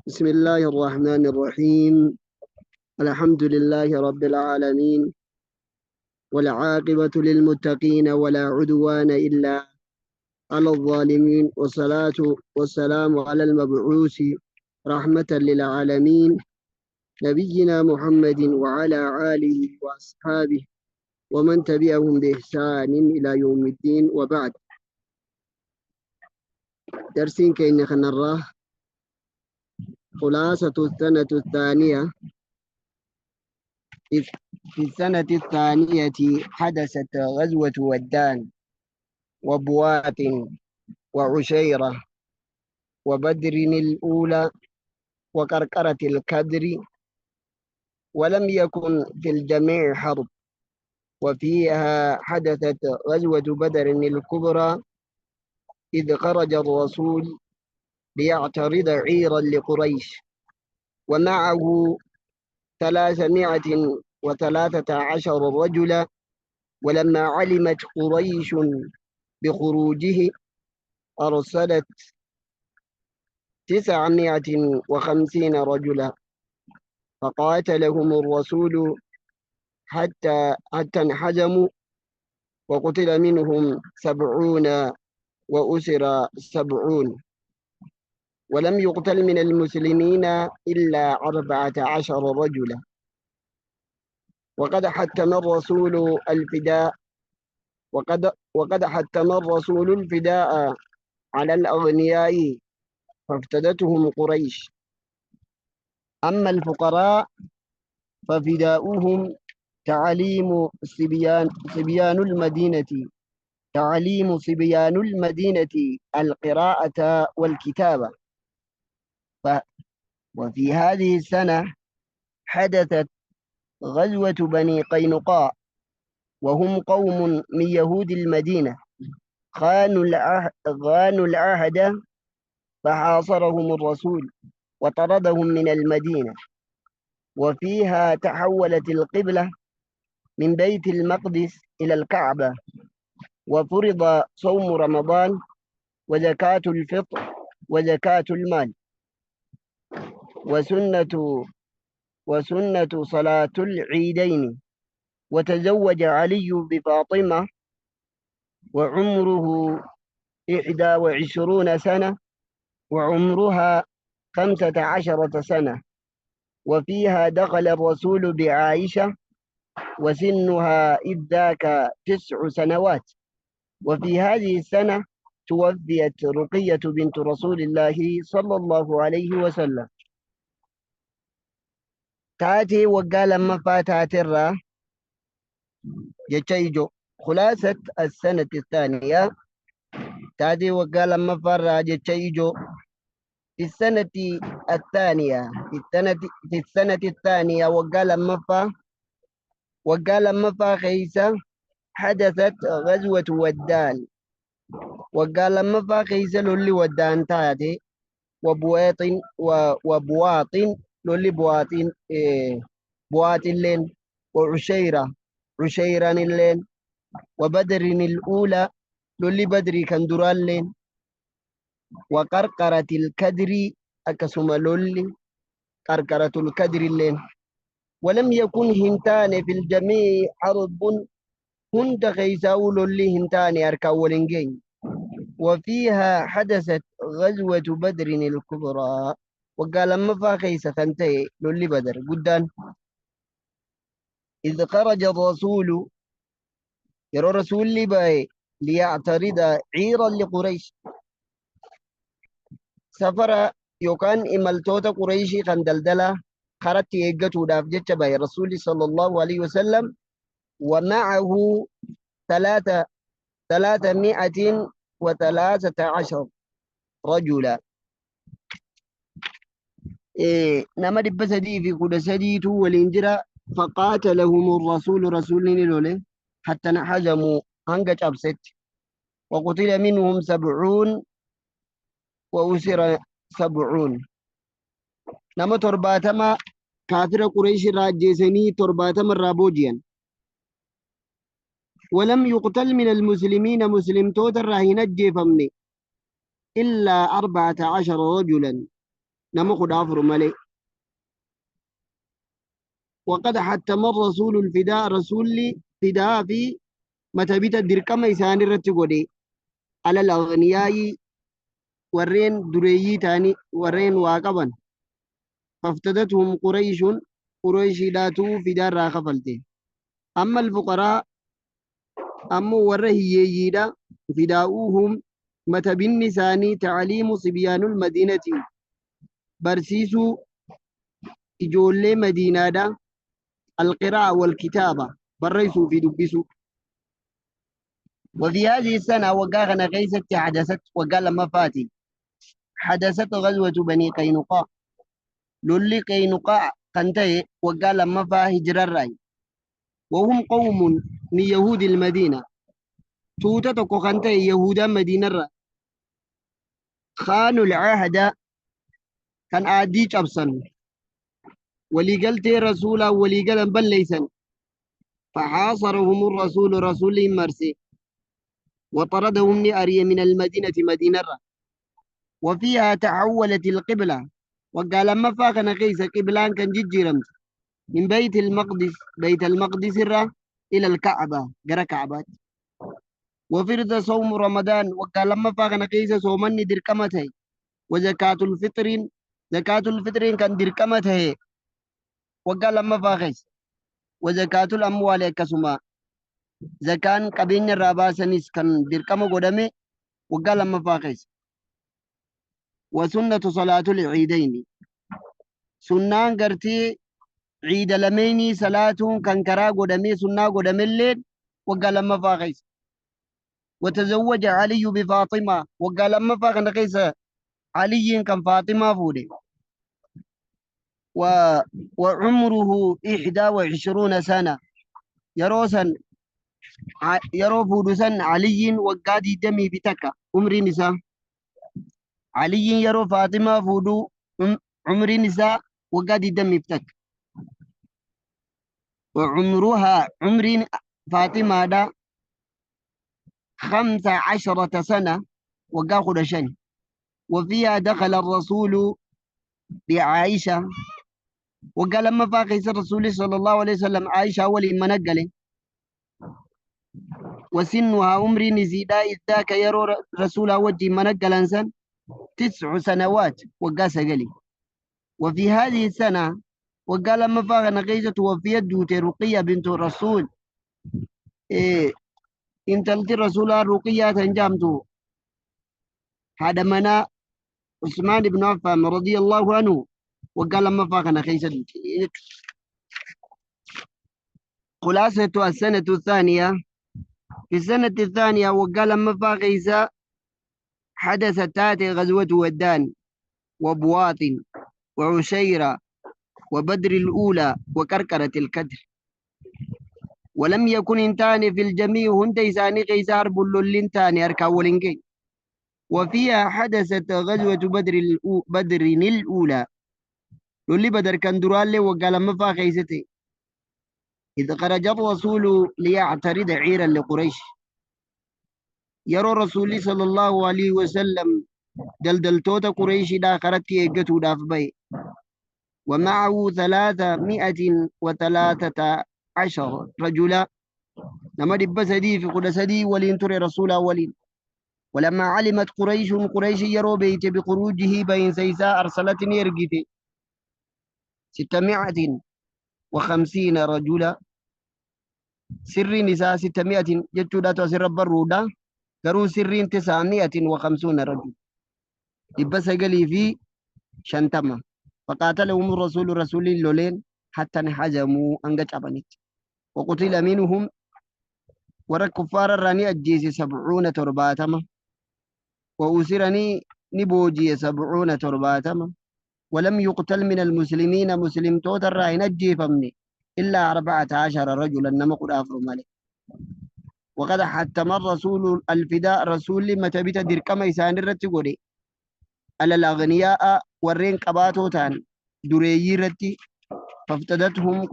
بسم الله الرحمن الرحيم. الحمد لله رب العالمين، والعاقبة للمتقين ولا عدوان إلا على الظالمين، والصلاة والسلام على المبعوث رحمة للعالمين نبينا محمد وعلى آله وأصحابه ومن تبعهم بإحسان إلى يوم الدين، وبعد. درسين كأن نراه خلاصة السنة الثانية. في السنة الثانية حدثت غزوة ودان وبوات وعشيرة وبدر الأولى وكركرة الكدر، ولم يكن في الجميع حرب. وفيها حدثت غزوة بدر الكبرى، إذ خرج الرسول ليعترض عيرا لقريش ومعه 313 رجلا. ولما علمت قريش بخروجه أرسلت 950 رجلا فقاتلهم الرسول حتى انحزموا، وقتل منهم 70 وأسر 70، ولم يقتل من المسلمين إلا 14 رجلا. وقد حتم الرسول الفداء وقد حتم الرسول الفداء على الأغنياء فافتدتهم قريش. أما الفقراء ففداؤهم تعليم صبيان المدينة القراءة والكتابة. ف وفي هذه السنة حدثت غزوة بني قينقاع، وهم قوم من يهود المدينة خانوا العهد، فحاصرهم الرسول وطردهم من المدينة. وفيها تحولت القبلة من بيت المقدس إلى الكعبة، وفرض صوم رمضان وزكاة الفطر وزكاة المال وسنة صلاة العيدين. وتزوج علي بفاطمة وعمره 21 سنة وعمرها 15 سنة. وفيها دخل الرسول بعائشة وسنها إذ ذاك 9 سنوات. وفي هذه السنة توفيت رقية بنت رسول الله صلى الله عليه وسلم. تاتي وقال لما فاتت الرا جتشيجو خلاصة السنة الثانية. تاتي وقال لما فرا جتشيجو في السنة الثانية في السنة الثانية وقال لما فا خيسة حدثت غزوة ودان. وقال لما فا خيسة للي ودان تاتي وبواطن للي بواطن بواطن لين عشيرة لين وبدر الأولى للي بدري كان دران لين وقرقرة الكدر أكسم للي قرقرة الكدر لين. ولم يكن هنتان في الجميع حرب هند خيساو للي هنتان أركاولنجين. وفيها حدثت غزوة بدر الكبرى. وقال لما فا خيسة تنتهي للي بدر قدان، إذ خرج الرسول يرى رسول لي باي ليعترض عيرا لقريش. سفر يوكان إمالتوتا قريشي كان دلدلة خرت يقتو داف جتش باي رسول صلى الله عليه وسلم، ومعه 313 رجلا. نما دب سدي في كل سديتو والإنجرا. فقاتلهم الرسول رسول لولي حتى نحزموا هنجا أبست، وقتل منهم 70 وأسر 70. نما ترباتما كافر قريش راجسني ترباتما الرابوجيا. ولم يقتل من المسلمين مسلم توتر راهن الجيفمني إلا 14 رجلا نمخ دافر ملي. وقد حتم الرسول الفداء رسولي فداء في متى بيت الدركم إسان الرتقودي على الأغنياء ورين دريي تاني ورين واقبا فافتدتهم قريش قريش داتو فداء راخفلته أما الفقراء أما ورهييدا فداؤهم متى بالنساني تعليم صبيان المدينة برسيسو إجولي مدينة دا القراءة والكتابة بريسو في دبسو. وفي هذه السنة وقاغنا قيست حدثت وقال ما فاتي حدثت غزوة بني قينقاع للي قينقاع قنتي وقال ما فا هجر الرأي وهم قوم من يهود المدينة توتتك قنتي يهودا مدينة الرأي خانوا العهد كان آديك أبصن ولي قلت رسولا ولي قلن بل ليسن فحاصرهم الرسول رسول مرسي وطردهم لأري من المدينة مدينة الرأي وفيها تحولت القبلة وقال ما فاقنا قيس قبلان كان جيرمت من بيت المقدس إلى الكعبة قرى كعبات وفرد صوم رمضان وقال ما فاقنا قيس صومني دركمته وزكاة الفطر زكاة الفطر كان دركمته وقال ما فاقيس وزكاة الأموال كسما زكاة قبين الراباسنس كان دركم قدامي وقال ما فاقيس وسنة صلاة العيدين سنان قرتي عيد لميني صلاة كان كرا قدامي سنة قدامي الليل وقال ما فاقيس وتزوج علي بفاطمة وقال ما فاقنا قيس علي كان فاطمة فودي و... وعمره 21 سنة يروسا يرو فودسا علي وقادي دمي بتكا عمري نساء علي يرو فاطمة فودو عمري نساء وقادي دمي بتكا وعمرها عمري فاطمة دا 15 سنة وقاخد شن وفيها دخل الرسول بعائشة وقال لما فاقيس الرسول صلى الله عليه وسلم عائشة أول ما نقله وسنها عمري نزيدا إذ ذاك يرو رسول وجه ما نقل إنسان 9 سنوات وقاس قلي. وفي هذه السنة وقال لما فاقنا قيسة توفيت دوت رقية بنت الرسول إيه انت قلت الرسول الرقية تنجامتو هذا منا عثمان بن عفان رضي الله عنه وقال لما فاقنا قيسة خلاصة السنة الثانية في السنة الثانية وقال لما فاقيسة حدثت تاتي غزوة ودان وبواط وعشيرة وبدر الأولى وكركرة الكدر ولم يكن انتان في الجميع هند إساني قيسار بلولين تاني أركاولينكي. وفيها حدثت غزوة بدر الأولى للي بدر كان درالي وقال ما فاقيستي إذ خرج الرسول ليعترض عيرا لقريش يرى رسول صلى الله عليه وسلم دلدل توتا قريش داخرت يقتو داف بي ومعه 313 رجلا لما دب سدي في قد سدي ولين تري رسول أولين. ولما علمت قريش يرو بيت بخروجه بين سيساء أرسلتني يرقتي 650 رجلا سر نساء 600 جتشودات سر البرودة قروا سر 950 رجل دب سقلي في شنتما فقاتلهم الرسول رسول اللولين حتى انحزموا أنقش أبنيت وقتل منهم ورى كفار الراني أجيس 70 ترباتما وأسرني نبوجي 70 ترباتما ولم يقتل من المسلمين مسلم توتر راهن أجيفمني إلا 14 رجلا نمقل أفر مالك. وقد حتم الرسول الفداء رسول متبت دركما يسان الرتقودي على الأغنياء ورين قباتو تان دريي رتي فافتدتهم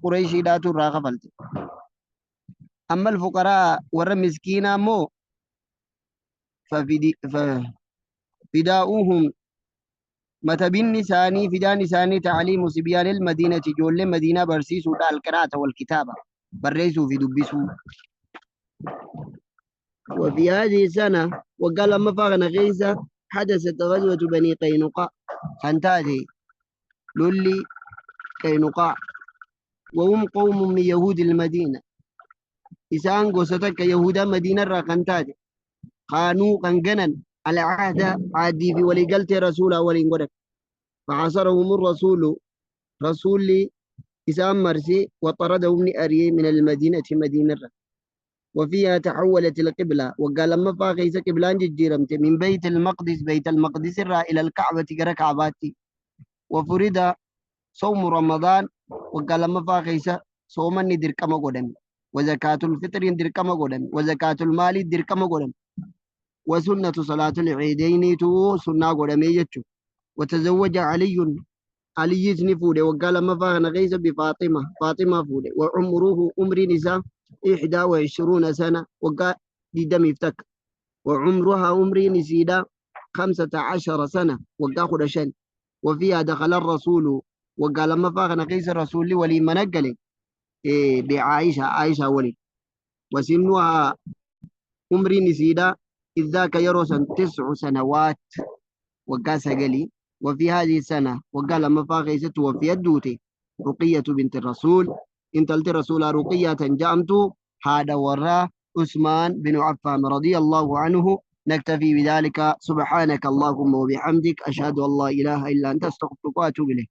قريش داتو راغفلت. أما الفقراء ور مسكينا مو ففداؤهم متى بني ثاني فدان ثاني تعليم سبيان المدينة جول مدينة برسيسو القراءة والكتابة بريسو في دبسو. وفي هذه السنة وقال لما فاغنا غيثة حدثت غزوة بني قينقاع خنتاتي لولي قينقاع وهم قوم من يهود المدينة إسان قوستك يهودا مدينة راقنتاتي خانوا قنقنا على عهد عادي في ولي قلت رسول أولين قدك فعصرهم الرسول رسول إسان مرسي وطردهم من أريه من المدينة مدينة وفيها تحولت القبلة وقال لما فاقيس قبلان جيرمت من بيت المقدس إلى الكعبة قرى كعباتي وفرد صوم رمضان وقال لما فاقيس صوما ندر كما قدم وزكاة الفطر ندر كما قدم وزكاة المال ندر كما قدم وسنة صلاة العيدين تو سنة قدم يجتشو وتزوج علي نفوده وقال لما فاغنا غيث فاطمة فوده وعمره عمر نساء 21 سنة وقال دي دم يفتك وعمرها عمر نسيدا 15 سنة وقال خدشان وفيها دخل الرسول وقال لما فاغنا غيث الرسول ولي منقل بعائشة ولي وسنها عمر نسيدا إذ ذاك يروسا 9 سنوات وقال سقلي. وفي هذه السنة وقال لما فاغيس توفيت دوتي رقية بنت الرسول انت الرسول رقية جامت هذا وراء عثمان بن عفان رضي الله عنه. نكتفي بذلك سبحانك اللهم وبحمدك أشهد أن لا إله إلا أنت أستغفرك وأتوب إليك.